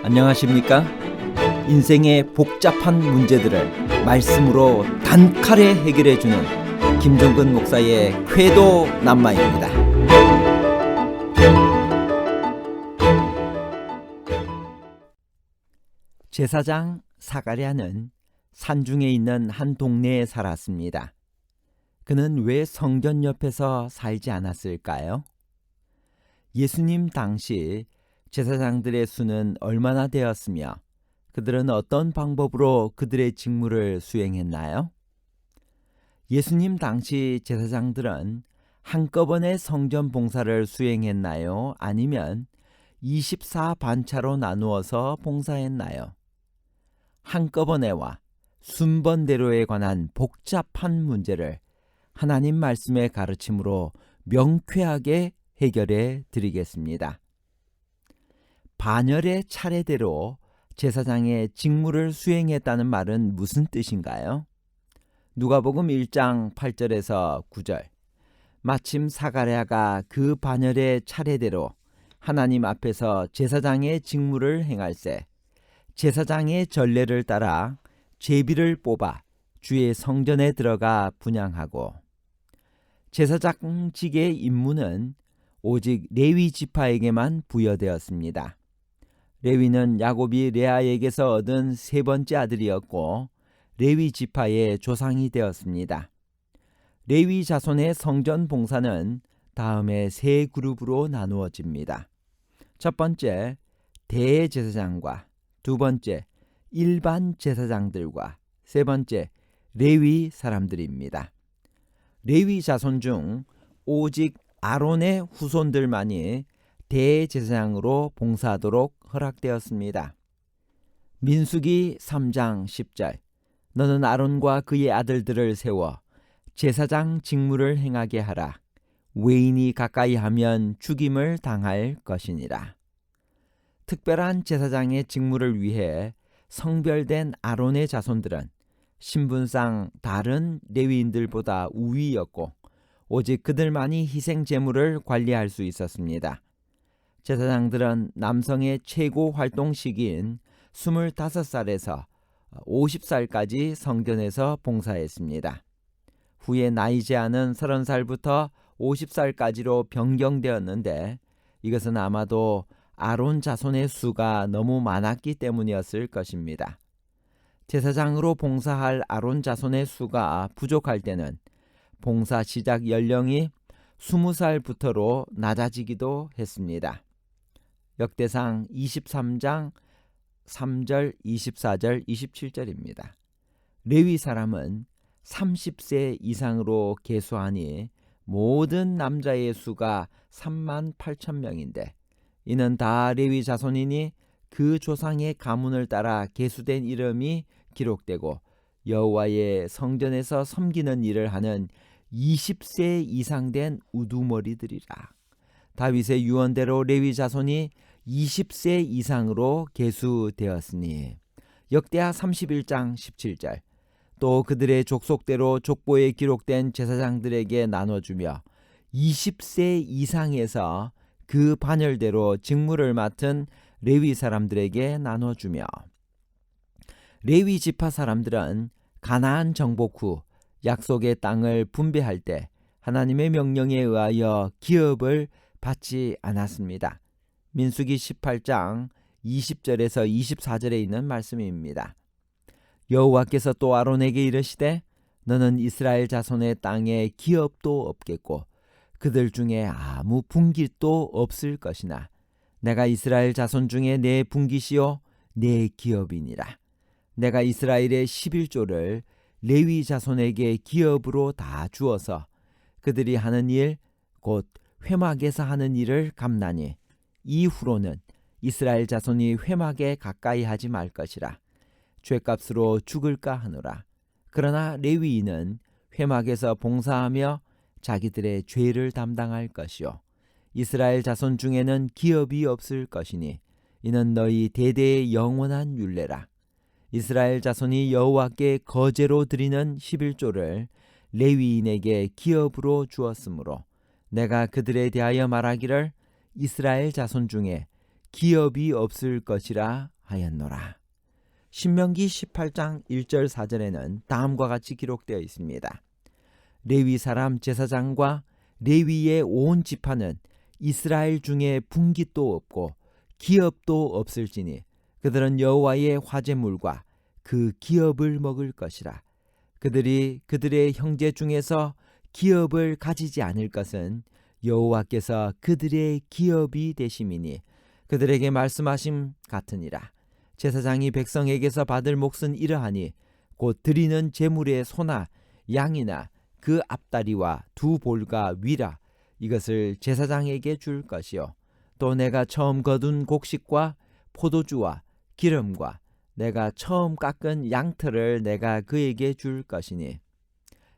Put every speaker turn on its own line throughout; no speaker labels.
안녕하십니까? 인생의 복잡한 문제들을 말씀으로 단칼에 해결해주는 김종근 목사의 쾌도 남마입니다. 제사장 사가랴는 산중에 있는 한 동네에 살았습니다. 그는 왜 성전 옆에서 살지 않았을까요? 예수님 당시 제사장들의 수는 얼마나 되었으며 그들은 어떤 방법으로 그들의 직무를 수행했나요? 예수님 당시 제사장들은 한꺼번에 성전 봉사를 수행했나요? 아니면 24반차로 나누어서 봉사했나요? 한꺼번에와 순번대로에 관한 복잡한 문제를 하나님 말씀의 가르침으로 명쾌하게 해결해 드리겠습니다. 반열의 차례대로 제사장의 직무를 수행했다는 말은 무슨 뜻인가요? 누가복음 1장 8절에서 9절. 마침 사가랴가 그 반열의 차례대로 하나님 앞에서 제사장의 직무를 행할세 제사장의 전례를 따라 제비를 뽑아 주의 성전에 들어가 분향하고. 제사장직의 임무는 오직 레위 지파에게만 부여되었습니다. 레위는 야곱이 레아에게서 얻은 세 번째 아들이었고 레위 지파의 조상이 되었습니다. 레위 자손의 성전 봉사는 다음에 세 그룹으로 나누어집니다. 첫 번째, 대제사장과 두 번째, 일반 제사장들과 세 번째, 레위 사람들입니다. 레위 자손 중 오직 아론의 후손들만이 대제사장으로 봉사하도록 허락되었습니다. 민수기 3장 10절. 너는 아론과 그의 아들들을 세워 제사장 직무를 행하게 하라. 외인이 가까이 하면 죽임을 당할 것이니라. 특별한 제사장의 직무를 위해 성별된 아론의 자손들은 신분상 다른 레위인들보다 우위였고 오직 그들만이 희생 제물을 관리할 수 있었습니다. 제사장들은 남성의 최고 활동 시기인 25살에서 50살까지 성전에서 봉사했습니다. 후에 나이 제한은 30살부터 50살까지로 변경되었는데 이것은 아마도 아론 자손의 수가 너무 많았기 때문이었을 것입니다. 제사장으로 봉사할 아론 자손의 수가 부족할 때는 봉사 시작 연령이 20살부터로 낮아지기도 했습니다. 역대상 23장 3절, 24절, 27절입니다. 레위 사람은 30세 이상으로 계수하니 모든 남자의 수가 38,000명인데 이는 다 레위 자손이니 그 조상의 가문을 따라 계수된 이름이 기록되고 여호와의 성전에서 섬기는 일을 하는 20세 이상 된 우두머리들이라. 다윗의 유언대로 레위 자손이 20세 이상으로 계수되었으니. 역대하 31장 17절. 또 그들의 족속대로 족보에 기록된 제사장들에게 나눠주며 20세 이상에서 그 반열대로 직무를 맡은 레위 사람들에게 나눠주며. 레위 지파 사람들은 가나안 정복 후 약속의 땅을 분배할 때 하나님의 명령에 의하여 기업을 받지 않았습니다. 민수기 18장 20절에서 24절에 있는 말씀입니다. 여호와께서 또 아론에게 이르시되 너는 이스라엘 자손의 땅에 기업도 없겠고 그들 중에 아무 분깃도 없을 것이나 내가 이스라엘 자손 중에 내 분깃이요 내 기업이니라. 내가 이스라엘의 11조를 레위 자손에게 기업으로 다 주어서 그들이 하는 일 곧 회막에서 하는 일을 갚나니 이후로는 이스라엘 자손이 회막에 가까이 하지 말 것이라. 죗값으로 죽을까 하노라. 그러나 레위인은 회막에서 봉사하며 자기들의 죄를 담당할 것이요 이스라엘 자손 중에는 기업이 없을 것이니 이는 너희 대대의 영원한 율례라. 이스라엘 자손이 여호와께 거제로 드리는 11조를 레위인에게 기업으로 주었으므로 내가 그들에 대하여 말하기를 이스라엘 자손 중에 기업이 없을 것이라 하였노라. 신명기 18장 1절 4절에는 다음과 같이 기록되어 있습니다. 레위 사람 제사장과 레위의 온 지파는 이스라엘 중에 분깃도 없고 기업도 없을지니 그들은 여호와의 화제물과 그 기업을 먹을 것이라. 그들이 그들의 형제 중에서 기업을 가지지 않을 것은 여호와께서 그들의 기업이 되심이니 그들에게 말씀하심 같으니라. 제사장이 백성에게서 받을 몫은 이러하니 곧 드리는 제물의 소나 양이나 그 앞다리와 두 볼과 위라 이것을 제사장에게 줄 것이요 또 내가 처음 거둔 곡식과 포도주와 기름과 내가 처음 깎은 양털을 내가 그에게 줄 것이니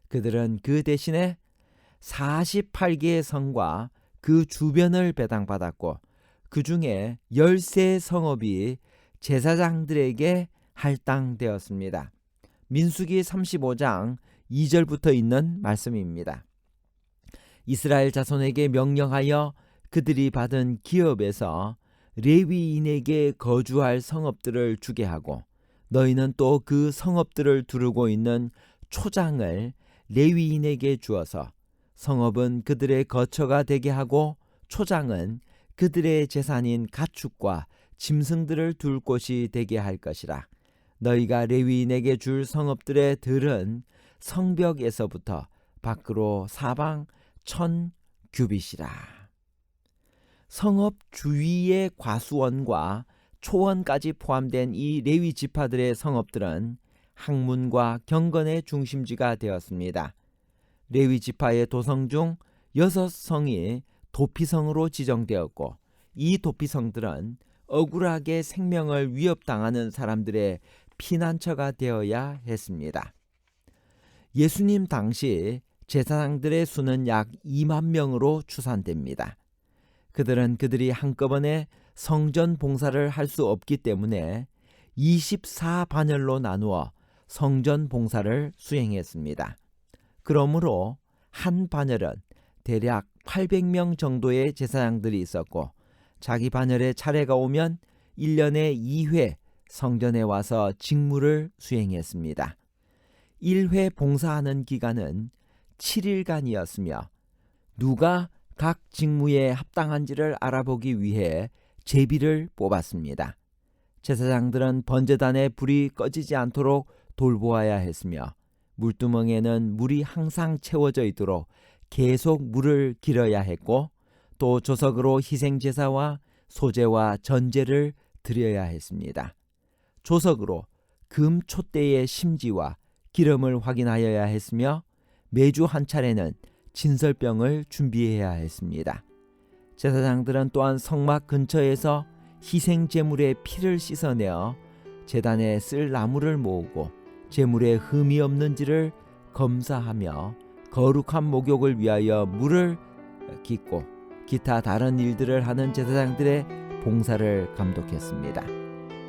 그들은 그 대신에 48개의 성과 그 주변을 배당받았고 그 중에 13 성읍이 제사장들에게 할당되었습니다. 민수기 35장 2절부터 있는 말씀입니다. 이스라엘 자손에게 명령하여 그들이 받은 기업에서 레위인에게 거주할 성읍들을 주게 하고 너희는 또 그 성읍들을 두르고 있는 초장을 레위인에게 주어서 성읍은 그들의 거처가 되게 하고 초장은 그들의 재산인 가축과 짐승들을 둘 곳이 되게 할 것이라. 너희가 레위인에게 줄 성읍들의 들은 성벽에서부터 밖으로 사방 1000 규빗이라. 성읍 주위의 과수원과 초원까지 포함된 이 레위 지파들의 성읍들은 학문과 경건의 중심지가 되었습니다. 레위 지파의 도성 중 6성이 도피성으로 지정되었고 이 도피성들은 억울하게 생명을 위협당하는 사람들의 피난처가 되어야 했습니다. 예수님 당시 제사장들의 수는 약 2만 명으로 추산됩니다. 그들은 그들이 한꺼번에 성전 봉사를 할 수 없기 때문에 24반열로 나누어 성전 봉사를 수행했습니다. 그러므로 한 반열은 대략 800명 정도의 제사장들이 있었고 자기 반열에 차례가 오면 1년에 2회 성전에 와서 직무를 수행했습니다. 1회 봉사하는 기간은 7일간이었으며 누가 각 직무에 합당한지를 알아보기 위해 제비를 뽑았습니다. 제사장들은 번제단에 불이 꺼지지 않도록 돌보아야 했으며 물두멍에는 물이 항상 채워져 있도록 계속 물을 길어야 했고 또 조석으로 희생제사와 소제와 전제를 드려야 했습니다. 조석으로 금 촛대의 심지와 기름을 확인하여야 했으며 매주 한 차례는 진설병을 준비해야 했습니다. 제사장들은 또한 성막 근처에서 희생 제물의 피를 씻어내어 제단에 쓸 나무를 모으고 제물에 흠이 없는지를 검사하며 거룩한 목욕을 위하여 물을 깃고 기타 다른 일들을 하는 제사장들의 봉사를 감독했습니다.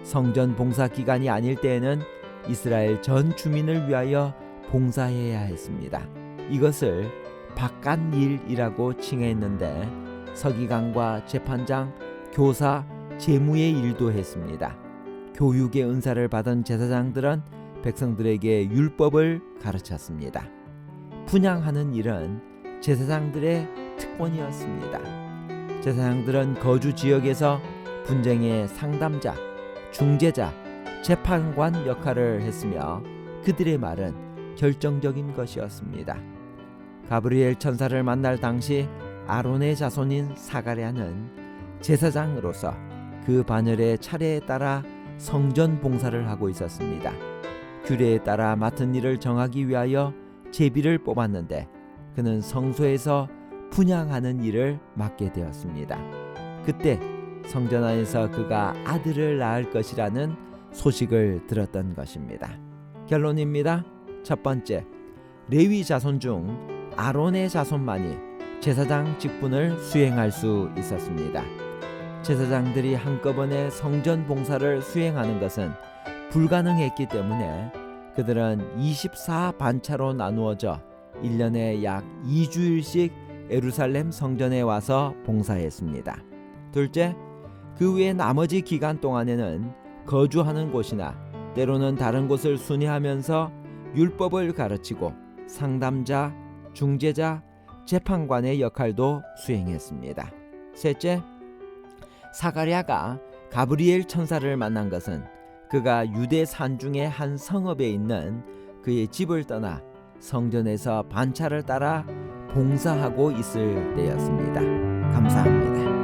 성전 봉사 기간이 아닐 때에는 이스라엘 전 주민을 위하여 봉사해야 했습니다. 이것을 바깥일이라고 칭했는데 서기관과 재판장, 교사, 재무의 일도 했습니다. 교육의 은사를 받은 제사장들은 백성들에게 율법을 가르쳤습니다. 분향하는 일은 제사장들의 특권이었습니다. 제사장들은 거주 지역에서 분쟁의 상담자, 중재자, 재판관 역할을 했으며 그들의 말은 결정적인 것이었습니다. 가브리엘 천사를 만날 당시 아론의 자손인 사가랴는 제사장으로서 그 반열의 차례에 따라 성전 봉사를 하고 있었습니다. 규례에 따라 맡은 일을 정하기 위하여 제비를 뽑았는데 그는 성소에서 분향하는 일을 맡게 되었습니다. 그때 성전 안에서 그가 아들을 낳을 것이라는 소식을 들었던 것입니다. 결론입니다. 첫 번째, 레위 자손 중 아론의 자손만이 제사장 직분을 수행할 수 있었습니다. 제사장들이 한꺼번에 성전 봉사를 수행하는 것은 불가능했기 때문에 그들은 24반차로 나누어져 1년에 약 2주일씩 예루살렘 성전에 와서 봉사했습니다. 둘째, 그 외 나머지 기간 동안에는 거주하는 곳이나 때로는 다른 곳을 순회하면서 율법을 가르치고 상담자, 중재자, 재판관의 역할도 수행했습니다. 셋째, 사가랴가 가브리엘 천사를 만난 것은 그가 유대 산중의 한 성읍에 있는 그의 집을 떠나 성전에서 반차를 따라 봉사하고 있을 때였습니다. 감사합니다.